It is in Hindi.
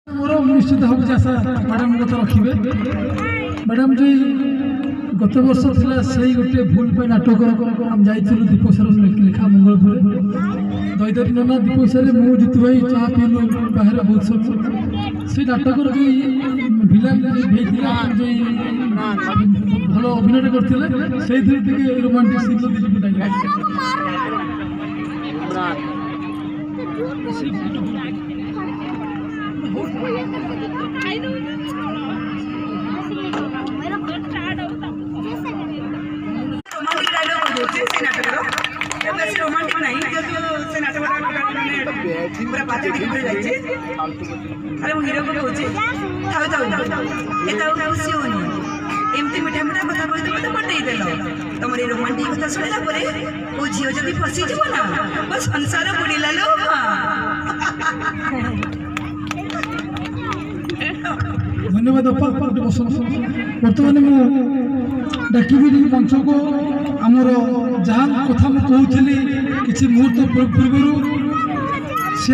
मोर निश्चित भाव आशा मैडम कथा रखिए मैडम जी गत वर्ष था से गोटे भूल पे नाटक आम जाइलु दीपसर लेखा मंगलपुर दैदारी नना दीपसर मु जीतु भाई चाह पीलु बाहर बहुत सब से नाटक जो भिलान भल अभिनय करते से रोमांटिक सीन रोमांटिक नहीं से नाटक पूरा पात्र अरे मु हीरो को कहूँ खुशी होनी एमती मिठा मिठा कथा कही मत पटई देल तुम रोमांटिक कथा शुणला झील जब फसीज ना बस संसार बुड़ीला लो धन्यवाद बर्तमान मुझे डाकबी मंच को आमर जहाँ कथा मुझे कहूली किसी मुहूर्त पूर्व सी